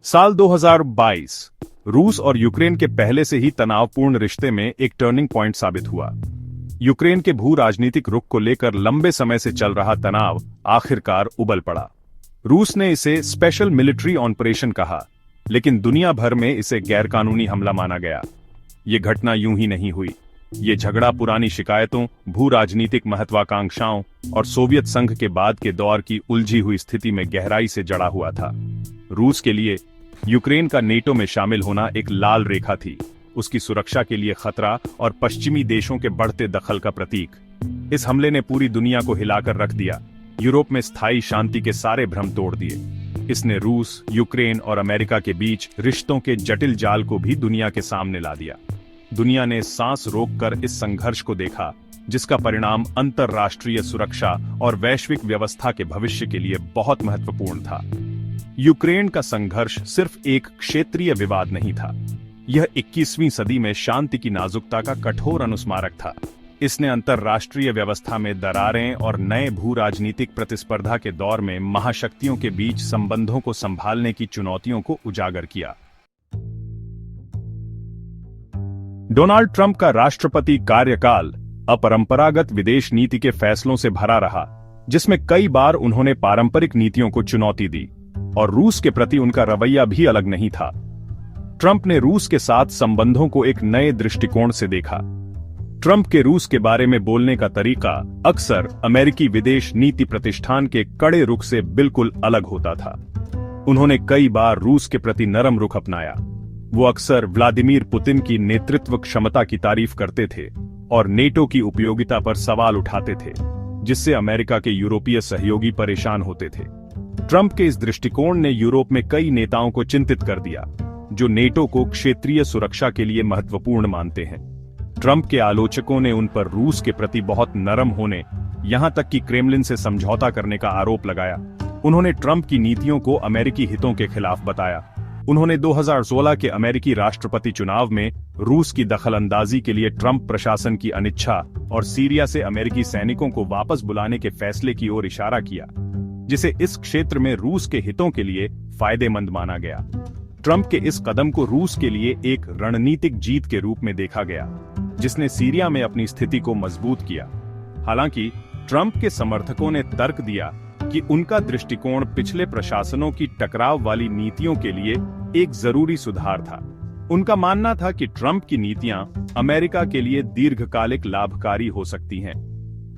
साल 2022 रूस और यूक्रेन के पहले से ही तनावपूर्ण रिश्ते में एक टर्निंग पॉइंट साबित हुआ। यूक्रेन के भू राजनीतिक रुख को लेकर लंबे समय से चल रहा तनाव आखिरकार उबल पड़ा। रूस ने इसे स्पेशल मिलिट्री ऑपरेशन कहा, लेकिन दुनिया भर में इसे गैरकानूनी हमला माना गया। ये घटना यूं ही नहीं हुई। ये झगड़ा पुरानी शिकायतों, भू राजनीतिक महत्वाकांक्षाओं और सोवियत संघ के बाद के दौर की उलझी हुई स्थिति में गहराई से जड़ा हुआ था। रूस के लिए यूक्रेन का नेटो में शामिल होना एक लाल रेखा थी, उसकी सुरक्षा के लिए खतरा और पश्चिमी देशों के बढ़ते दखल का प्रतीक। इस हमले ने पूरी दुनिया को हिलाकर रख दिया, यूरोप में स्थायी शांति के सारे भ्रम तोड़ दिए। इसने रूस, यूक्रेन और अमेरिका के बीच रिश्तों के जटिल जाल को भी दुनिया के सामने ला दिया। दुनिया ने सांस रोककर इस संघर्ष को देखा, जिसका परिणाम अंतरराष्ट्रीय सुरक्षा और वैश्विक व्यवस्था के भविष्य के लिए बहुत महत्वपूर्ण था। यूक्रेन का संघर्ष सिर्फ एक क्षेत्रीय विवाद नहीं था, यह 21वीं सदी में शांति की नाजुकता का कठोर अनुस्मारक था। इसने अंतरराष्ट्रीय व्यवस्था में दरारें और नए भू राजनीतिक प्रतिस्पर्धा के दौर में महाशक्तियों के बीच संबंधों को संभालने की चुनौतियों को उजागर किया। डोनाल्ड ट्रंप का राष्ट्रपति कार्यकाल अपरंपरागत विदेश नीति के फैसलों से भरा रहा, जिसमें कई बार उन्होंने पारंपरिक नीतियों को चुनौती दी और रूस के प्रति उनका रवैया भी अलग नहीं था। ट्रंप ने रूस के साथ संबंधों को एक नए दृष्टिकोण से देखा। ट्रंप के रूस के बारे में बोलने का तरीका अक्सर अमेरिकी विदेश नीति प्रतिष्ठान के कड़े रुख से बिल्कुल अलग होता था। उन्होंने कई बार रूस के प्रति नरम रुख अपनाया। वो अक्सर व्लादिमीर पुतिन की नेतृत्व क्षमता की तारीफ करते थे और नेटो की उपयोगिता पर सवाल उठाते थे, जिससे अमेरिका के यूरोपीय सहयोगी परेशान होते थे। ट्रंप के इस दृष्टिकोण ने यूरोप में कई नेताओं को चिंतित कर दिया, जो नेटो को क्षेत्रीय सुरक्षा के लिए महत्वपूर्ण मानते हैं। ट्रंप के आलोचकों ने उन पर रूस के प्रति बहुत नरम होने, यहां तक कि क्रेमलिन से समझौता करने का आरोप लगाया। उन्होंने ट्रंप की नीतियों को अमेरिकी हितों के खिलाफ बताया। उन्होंने 2016 के अमेरिकी राष्ट्रपति चुनाव में रूस की दखलंदाजी के लिए ट्रंप प्रशासन की अनिच्छा और सीरिया से अमेरिकी सैनिकों को वापस बुलाने के फैसले की ओर इशारा किया, जिसे इस क्षेत्र में रूस के हितों के लिए फायदेमंद माना गया। ट्रंप के इस कदम को रूस के लिए एक रणनीतिक जीत के रूप में देखा गया, जिसने सीरिया में अपनी स्थिति को मजबूत किया। हालांकि ट्रंप के समर्थकों ने तर्क दिया कि उनका दृष्टिकोण पिछले प्रशासनों की टकराव वाली नीतियों के लिए एक जरूरी सुधार था। उनका मानना था कि ट्रंप की नीतियां अमेरिका के लिए दीर्घकालिक लाभकारी हो सकती हैं।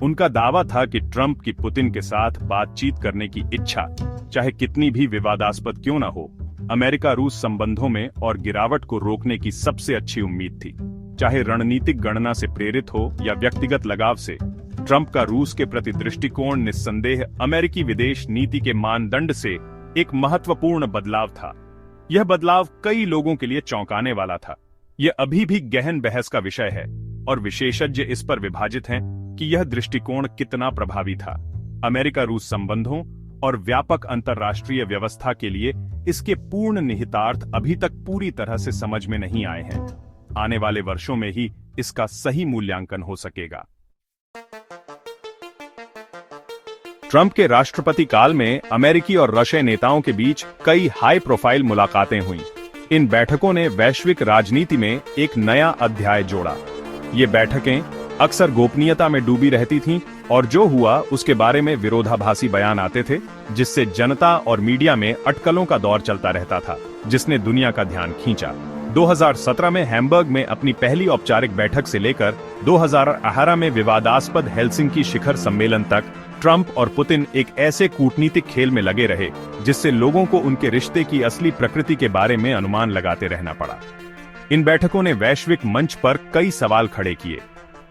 उनका दावा था कि ट्रंप की पुतिन के साथ बातचीत करने की इच्छा, चाहे कितनी भी विवादास्पद क्यों न हो, अमेरिका रूस संबंधों में और गिरावट को रोकने की सबसे अच्छी उम्मीद थी। चाहे रणनीतिक गणना से प्रेरित हो या व्यक्तिगत लगाव से, ट्रंप का रूस के प्रति दृष्टिकोण निस्संदेह अमेरिकी विदेश नीति के मानदंड से एक महत्वपूर्ण बदलाव था। यह बदलाव कई लोगों के लिए चौंकाने वाला था। यह अभी भी गहन बहस का विषय है और विशेषज्ञ इस पर विभाजित हैं कि यह दृष्टिकोण कितना प्रभावी था। अमेरिका रूस संबंधों और व्यापक अंतरराष्ट्रीय व्यवस्था के लिए इसके पूर्ण निहितार्थ अभी तक पूरी तरह से समझ में नहीं आए हैं। आने वाले वर्षों में ही इसका सही मूल्यांकन हो सकेगा। ट्रंप के राष्ट्रपति काल में अमेरिकी और रशियाई नेताओं के बीच कई हाई प्रोफाइल मुलाकातें हुईं। इन बैठकों ने वैश्विक राजनीति में एक नया अध्याय जोड़ा। ये बैठकें अक्सर गोपनीयता में डूबी रहती थीं और जो हुआ उसके बारे में विरोधाभासी बयान आते थे, जिससे जनता और मीडिया में अटकलों का दौर चलता रहता था, जिसने दुनिया का ध्यान खींचा। 2017 में हैम्बर्ग में अपनी पहली औपचारिक बैठक से लेकर 2018 में विवादास्पद हेलसिंकी शिखर सम्मेलन तक ट्रंप और पुतिन एक ऐसे कूटनीतिक खेल में लगे रहे, जिससे लोगों को उनके रिश्ते की असली प्रकृति के बारे में अनुमान लगाते रहना पड़ा। इन बैठकों ने वैश्विक मंच पर कई सवाल खड़े किए।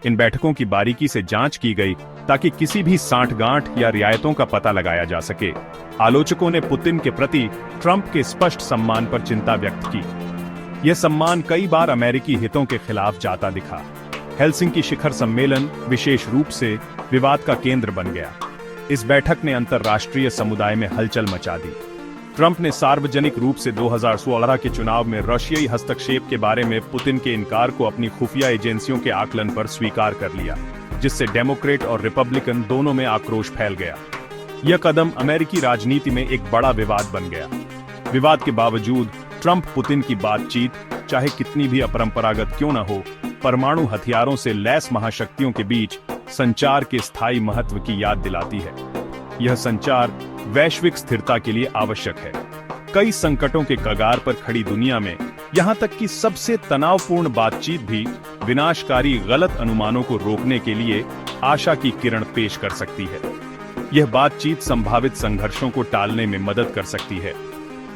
इन बैठकों की बारीकी से जांच की गई ताकि किसी भी सांठगांठ या रियायतों का पता लगाया जा सके। आलोचकों ने पुतिन के प्रति ट्रंप के स्पष्ट सम्मान पर चिंता व्यक्त की। यह सम्मान कई बार अमेरिकी हितों के खिलाफ जाता दिखा। हेलसिंकी शिखर सम्मेलन विशेष रूप से विवाद का केंद्र बन गया। इस बैठक ने अंतरराष्ट्रीय समुदाय में हलचल मचा दी। ट्रंप ने सार्वजनिक रूप से 2016 के चुनाव में रशियाई हस्तक्षेप के बारे में पुतिन के इनकार को अपनी खुफिया एजेंसियों के आकलन पर स्वीकार कर लिया, जिससे डेमोक्रेट और रिपब्लिकन दोनों में आक्रोश फैल गया। यह कदम अमेरिकी राजनीति में एक बड़ा विवाद बन गया। विवाद के बावजूद ट्रंप पुतिन की बातचीत चाहे कितनी भी अपरंपरागत क्यों न हो, परमाणु हथियारों से लैस महाशक्तियों के बीच संचार के स्थायी महत्व की याद दिलाती है। यह संचार वैश्विक स्थिरता के लिए आवश्यक है। कई संकटों के कगार पर खड़ी दुनिया में यहां तक कि सबसे तनावपूर्ण बातचीत भी विनाशकारी गलत अनुमानों को रोकने के लिए आशा की किरण पेश कर सकती है। यह बातचीत संभावित संघर्षों को टालने में मदद कर सकती है।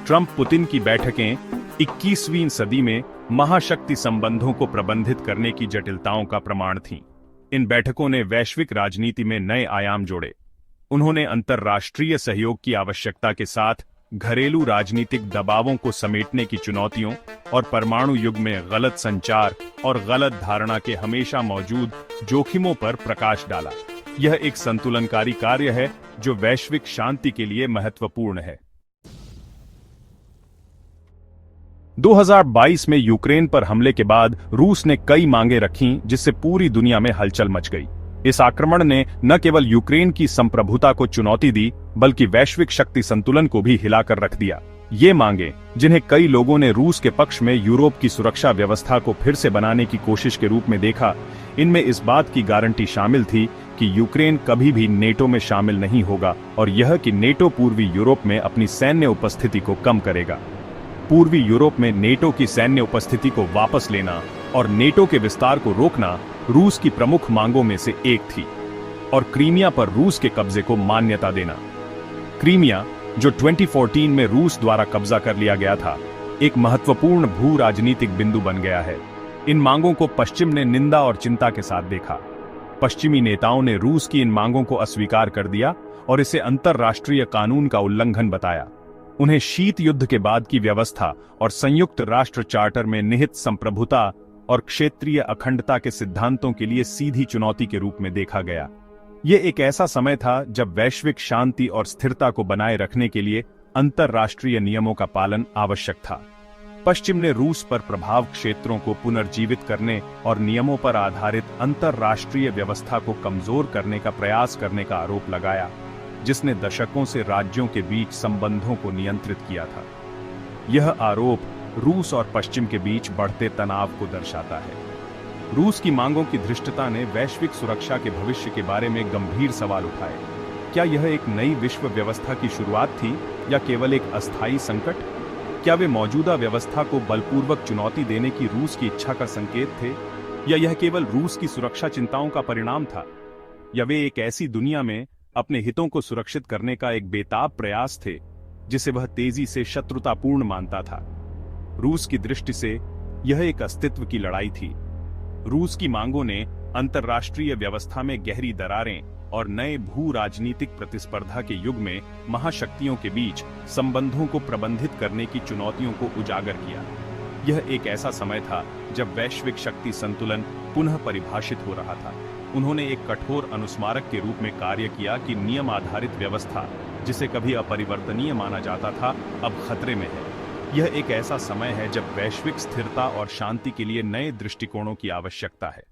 ट्रंप पुतिन की बैठकें 21वीं सदी में महाशक्ति संबंधों को प्रबंधित करने की जटिलताओं का प्रमाण थीं। इन बैठकों ने वैश्विक राजनीति में नए आयाम जोड़े। उन्होंने अंतर्राष्ट्रीय सहयोग की आवश्यकता के साथ घरेलू राजनीतिक दबावों को समेटने की चुनौतियों और परमाणु युग में गलत संचार और गलत धारणा के हमेशा मौजूद जोखिमों पर प्रकाश डाला। यह एक संतुलनकारी कार्य है जो वैश्विक शांति के लिए महत्वपूर्ण है। 2022 में यूक्रेन पर हमले के बाद रूस ने कई मांगें रखीं, जिससे पूरी दुनिया में हलचल मच गई। इस आक्रमण ने न केवल यूक्रेन की संप्रभुता को चुनौती दी, बल्कि वैश्विक शक्ति संतुलन को भी हिलाकर रख दिया। ये मांगें, जिन्हें कई लोगों ने रूस के पक्ष में यूरोप की सुरक्षा व्यवस्था को फिर से बनाने की कोशिश के रूप में देखा, इनमें इस बात की गारंटी शामिल थी कि यूक्रेन कभी भी नेटो में शामिल नहीं होगा और यह कि नेटो पूर्वी यूरोप में अपनी सैन्य उपस्थिति को कम करेगा। पूर्वी यूरोप में नेटो की सैन्य उपस्थिति को वापस लेना और नेटो के विस्तार को रोकना रूस की प्रमुख मांगों में से एक थी, और क्रीमिया पर रूस के कब्जे को मान्यता देना। क्रीमिया, जो 2014 में रूस द्वारा कब्जा कर लिया गया था, एक महत्वपूर्ण भू राजनीतिक बिंदु बन गया है। इन मांगों को पश्चिम ने निंदा और चिंता के साथ देखा। पश्चिमी नेताओं ने रूस की इन मांगों को अस्वीकार कर दिया और इसे अंतर्राष्ट्रीय कानून का उल्लंघन बताया। उन्हें शीत युद्ध के बाद की व्यवस्था और संयुक्त राष्ट्र चार्टर में निहित संप्रभुता और क्षेत्रीय अखंडता के सिद्धांतों के लिए सीधी चुनौती के रूप में देखा गया। ये एक ऐसा समय था जब वैश्विक शांति और स्थिरता को बनाए रखने के लिए अंतर्राष्ट्रीय नियमों का पालन आवश्यक था। पश्चिम ने रूस पर प्रभाव क्षेत्रों को पुनर्जीवित करने और नियमों पर आधारित अंतर्राष्ट्रीय व्यवस्था को कमजोर करने का प्रयास करने का आरोप लगाया, जिसने दशकों से राज्यों के बीच संबंधों को नियंत्रित किया था। यह आरोप रूस और पश्चिम के बीच बढ़ते तनाव को दर्शाता है। रूस की मांगों की धृष्टता ने वैश्विक सुरक्षा के भविष्य के बारे में गंभीर सवाल उठाए। क्या यह एक नई विश्व व्यवस्था की शुरुआत थी या केवल एक अस्थायी संकट? क्या वे मौजूदा व्यवस्था को बलपूर्वक चुनौती देने की रूस की इच्छा का संकेत थे, या यह केवल रूस की सुरक्षा चिंताओं का परिणाम था? या वे एक ऐसी दुनिया में अपने हितों को सुरक्षित करने का एक बेताब प्रयास थे जिसे वह तेजी से शत्रुतापूर्ण मानता था? रूस की दृष्टि से यह एक अस्तित्व की लड़ाई थी। रूस की मांगों ने अंतर्राष्ट्रीय व्यवस्था में गहरी दरारें और नए भू राजनीतिक प्रतिस्पर्धा के युग में महाशक्तियों के बीच संबंधों को प्रबंधित करने की चुनौतियों को उजागर किया। यह एक ऐसा समय था जब वैश्विक शक्ति संतुलन पुनः परिभाषित हो रहा था। उन्होंने एक कठोर अनुस्मारक के रूप में कार्य किया कि नियम आधारित व्यवस्था, जिसे कभी अपरिवर्तनीय माना जाता था, अब खतरे में है। यह एक ऐसा समय है जब वैश्विक स्थिरता और शांति के लिए नए दृष्टिकोणों की आवश्यकता है।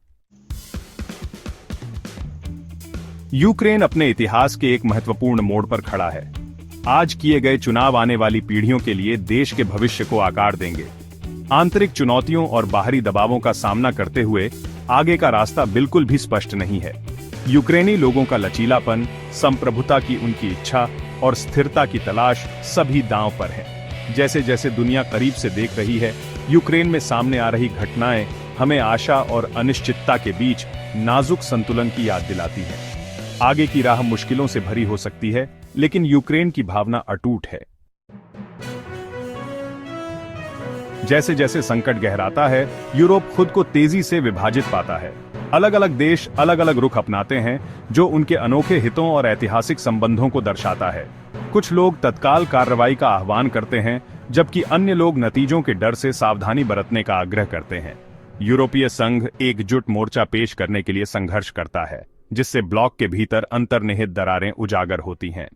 यूक्रेन अपने इतिहास के एक महत्वपूर्ण मोड़ पर खड़ा है। आज किए गए चुनाव आने वाली पीढ़ियों के लिए देश के भविष्य को आकार देंगे। आंतरिक चुनौतियों और बाहरी दबावों का सामना करते हुए आगे का रास्ता बिल्कुल भी स्पष्ट नहीं है। यूक्रेनी लोगों का लचीलापन, संप्रभुता की उनकी इच्छा और स्थिरता की तलाश सभी दांव पर है। जैसे जैसे दुनिया करीब से देख रही है, यूक्रेन में सामने आ रही घटनाएं हमें आशा और अनिश्चितता के बीच नाजुक संतुलन की याद दिलाती है। आगे की राह मुश्किलों से भरी हो सकती है, लेकिन यूक्रेन की भावना अटूट है। जैसे जैसे संकट गहराता है, यूरोप खुद को तेजी से विभाजित पाता है। अलग अलग देश अलग अलग रुख अपनाते हैं, जो उनके अनोखे हितों और ऐतिहासिक संबंधों को दर्शाता है। कुछ लोग तत्काल कार्रवाई का आह्वान करते हैं, जबकि अन्य लोग नतीजों के डर से सावधानी बरतने का आग्रह करते हैं। यूरोपीय संघ एकजुट मोर्चा पेश करने के लिए संघर्ष करता है, जिससे ब्लॉक के भीतर अंतर्निहित दरारें उजागर होती हैं।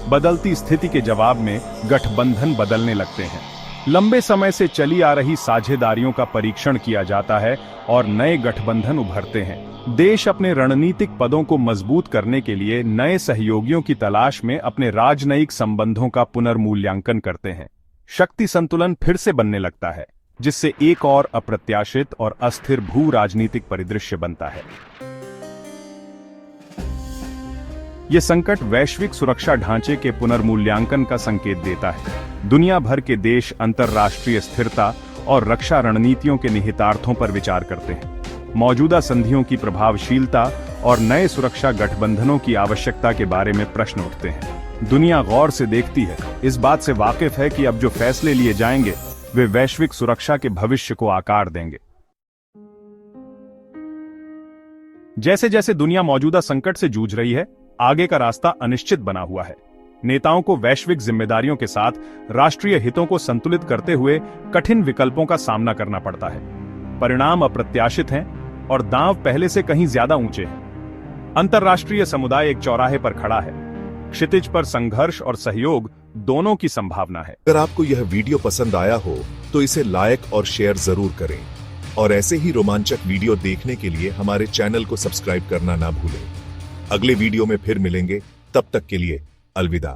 बदलती स्थिति के जवाब में गठबंधन बदलने लगते हैं, लंबे समय से चली आ रही साझेदारियों का परीक्षण किया जाता है और नए गठबंधन उभरते हैं। देश अपने रणनीतिक पदों को मजबूत करने के लिए नए सहयोगियों की तलाश में अपने राजनयिक संबंधों का पुनर्मूल्यांकन करते हैं। शक्ति संतुलन फिर से बनने लगता है, जिससे एक और अप्रत्याशित और अस्थिर भू राजनीतिक परिदृश्य बनता है। यह संकट वैश्विक सुरक्षा ढांचे के पुनर्मूल्यांकन का संकेत देता है। दुनिया भर के देश अंतर्राष्ट्रीय स्थिरता और रक्षा रणनीतियों के निहितार्थों पर विचार करते हैं। मौजूदा संधियों की प्रभावशीलता और नए सुरक्षा गठबंधनों की आवश्यकता के बारे में प्रश्न उठते हैं। दुनिया गौर से देखती है, इस बात से वाकिफ है कि अब जो फैसले लिए जाएंगे वे वैश्विक सुरक्षा के भविष्य को आकार देंगे। जैसे जैसे दुनिया मौजूदा संकट से जूझ रही है, आगे का रास्ता अनिश्चित बना हुआ है। नेताओं को वैश्विक जिम्मेदारियों के साथ राष्ट्रीय हितों को संतुलित करते हुए कठिन विकल्पों का सामना करना पड़ता है। परिणाम अप्रत्याशित हैं और दांव पहले से कहीं ज्यादा ऊंचे हैं। अंतर्राष्ट्रीय समुदाय एक चौराहे पर खड़ा है। क्षितिज पर संघर्ष और सहयोग दोनों की संभावना है। अगर आपको यह वीडियो पसंद आया हो तो इसे लाइक और शेयर जरूर करें और ऐसे ही रोमांचक वीडियो देखने के लिए हमारे चैनल को सब्सक्राइब करना ना भूलें। अगले वीडियो में फिर मिलेंगे, तब तक के लिए अलविदा।